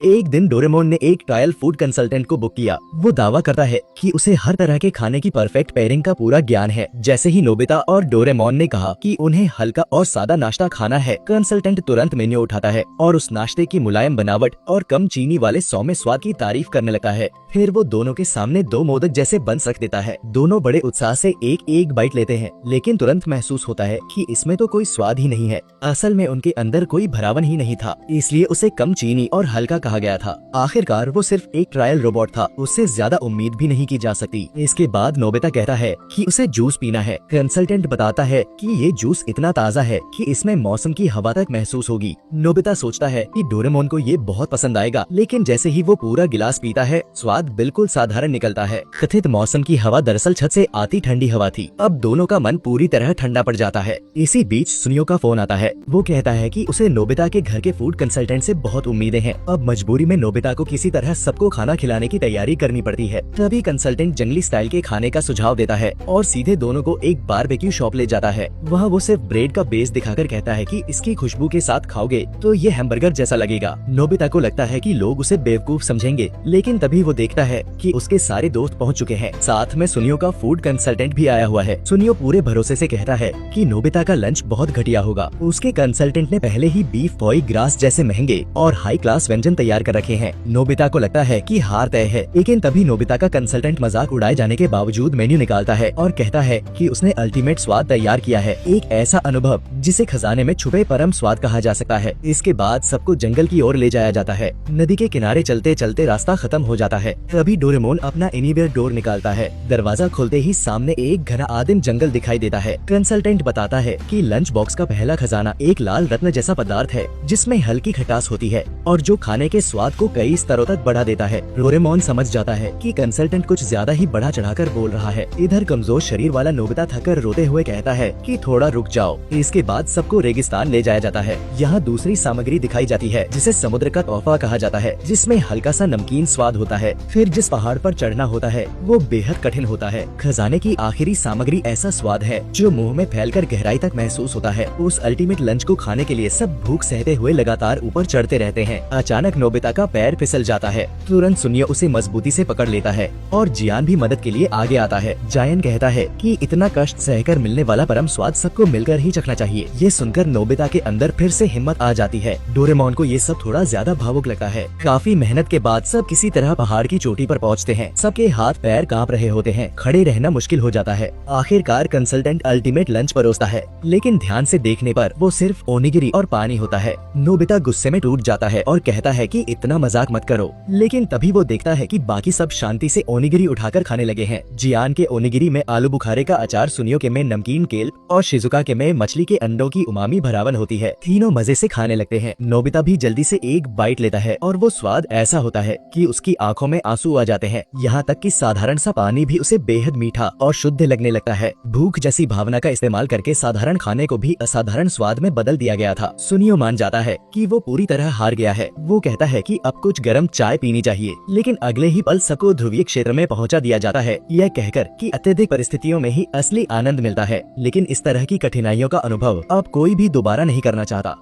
एक दिन डोरेमोन ने एक ट्रायल फूड कंसल्टेंट को बुक किया। वो दावा करता है कि उसे हर तरह के खाने की परफेक्ट पेयरिंग का पूरा ज्ञान है। जैसे ही नोबिता और डोरेमोन ने कहा कि उन्हें हल्का और सादा नाश्ता खाना है, कंसल्टेंट तुरंत मेन्यू उठाता है और उस नाश्ते की मुलायम बनावट और कम चीनी वाले सौम्य स्वाद की तारीफ करने लगता है। फिर वो दोनों के सामने दो मोदक जैसे बंस रख देता है। दोनों बड़े उत्साह से एक एक बाइट लेते हैं, लेकिन तुरंत महसूस होता है कि इसमें तो कोई स्वाद ही नहीं है। असल में उनके अंदर कोई भरावन ही नहीं था, इसलिए उसे कम चीनी और हल्का कहा गया था। आखिरकार वो सिर्फ एक ट्रायल रोबोट था, उससे ज्यादा उम्मीद भी नहीं की जा सकती। इसके बाद नोबिता कहता है कि उसे जूस पीना है। कंसल्टेंट बताता है कि ये जूस इतना ताज़ा है कि इसमें मौसम की हवा तक महसूस होगी। नोबिता सोचता है कि डोरेमोन को ये बहुत पसंद आएगा, लेकिन जैसे ही वो पूरा गिलास पीता है, स्वाद बिल्कुल साधारण निकलता है। कथित मौसम की हवा दरअसल छत से आती ठंडी हवा थी। अब दोनों का मन पूरी तरह ठंडा पड़ जाता है। इसी बीच सुनियो का फोन आता है। वो कहता है कि उसे नोबिता के घर के फूड कंसल्टेंट से बहुत उम्मीदें हैं। अब मजबूरी में नोबिता को किसी तरह सबको खाना खिलाने की तैयारी करनी पड़ती है। तभी कंसल्टेंट जंगली स्टाइल के खाने का सुझाव देता है और सीधे दोनों को एक बारबेक्यू शॉप ले जाता है। वहाँ वो सिर्फ ब्रेड का बेस दिखाकर कहता है कि इसकी खुशबू के साथ खाओगे तो ये हैमबर्गर जैसा लगेगा। नोबिता को लगता है कि लोग उसे बेवकूफ समझेंगे, लेकिन तभी वो देखता है कि उसके सारे दोस्त पहुँच चुके हैं। साथ में सुनियो का फूड कंसल्टेंट भी आया हुआ है। सुनियो पूरे भरोसे से कहता है कि नोबिता का लंच बहुत घटिया होगा। उसके कंसल्टेंट ने पहले ही बीफ फोई ग्रास जैसे महंगे और हाई क्लास व्यंजन तैयार कर रखे हैं। नोबिता को लगता है कि हार तय है, लेकिन तभी नोबिता का कंसल्टेंट मजाक उड़ाए जाने के बावजूद मेन्यू निकालता है और कहता है कि उसने अल्टीमेट स्वाद तैयार किया है, एक ऐसा अनुभव जिसे खजाने में छुपे परम स्वाद कहा जा सकता है। इसके बाद सबको जंगल की ओर ले जाया जाता है। नदी के किनारे चलते चलते रास्ता खत्म हो जाता है। तभी डोरेमोन अपना एनीवेयर डोर निकालता है। दरवाजा खोलते ही सामने एक घना आदिम जंगल दिखाई देता है। कंसल्टेंट बताता है कि लंच बॉक्स का पहला खजाना एक लाल रत्न जैसा पदार्थ है, जिसमें हल्की खटास होती है और जो खाने के स्वाद को कई स्तरों तक बढ़ा देता है। डोरेमोन समझ जाता है कि कंसल्टेंट कुछ ज्यादा ही बढ़ा चढ़ाकर बोल रहा है। इधर कमजोर शरीर वाला नोबिता थककर रोते हुए कहता है कि थोड़ा रुक जाओ। इसके बाद सबको रेगिस्तान ले जाया जाता है। यहाँ दूसरी सामग्री दिखाई जाती है जिसे समुद्र का तोहफा कहा जाता है, जिसमें हल्का सा नमकीन स्वाद होता है। फिर जिस पहाड़ पर चढ़ना होता है वो बेहद कठिन होता है। खजाने की आखिरी सामग्री ऐसा स्वाद है जो मुंह में फैलकर गहराई तक महसूस होता है। उस अल्टीमेट लंच को खाने के लिए सब भूख सहते हुए लगातार ऊपर चढ़ते रहते हैं। अचानक नोबिता का पैर फिसल जाता है। तुरंत सुनियो उसे मजबूती से पकड़ लेता है और जियान भी मदद के लिए आगे आता है। जायन कहता है कि इतना कष्ट सहकर मिलने वाला परम स्वाद सबको मिलकर ही चखना चाहिए। ये सुनकर नोबिता के अंदर फिर से हिम्मत आ जाती है। डोरेमोन को ये सब थोड़ा ज्यादा भावुक लगता है। काफी मेहनत के बाद सब किसी तरह पहाड़ की चोटी पर पहुँचते हैं। सबके हाथ पैर कांप रहे होते हैं, खड़े रहना मुश्किल हो जाता है। आखिरकार कंसल्टेंट अल्टीमेट लंच परोसता है, लेकिन ध्यान से देखने पर वो सिर्फ ओनिगिरी और पानी होता है। नोबिता गुस्से में टूट जाता है और कहता है कि इतना मजाक मत करो, लेकिन तभी वो देखता है कि बाकी सब शांति से ओनिगिरी उठाकर खाने लगे हैं। जियान के ओनिगिरी में आलू बुखारे का अचार, सुनियो के में नमकीन केल और शिजुका के में मछली के अंडों की उमामी भरावन होती है। तीनों मजे से खाने लगते हैं। नोबिता भी जल्दी से एक बाइट लेता है और वो स्वाद ऐसा होता है कि उसकी आंखों में आंसू आ जाते हैं। यहाँ तक कि साधारण सा पानी भी उसे बेहद मीठा और शुद्ध लगने लगता है। भूख जैसी भावना का इस्तेमाल करके साधारण खाने को भी असाधारण स्वाद में बदल दिया गया था। सुनियो मान जाता है कि वो पूरी तरह हार गया है। वो कहता है कि अब कुछ गर्म चाय पीनी चाहिए, लेकिन अगले ही पल सबको ध्रुवीय क्षेत्र में पहुंचा दिया जाता है, यह कहकर कि अत्यधिक परिस्थितियों में ही असली आनंद मिलता है। लेकिन इस तरह की कठिनाइयों का अनुभव अब कोई भी दोबारा नहीं करना चाहता।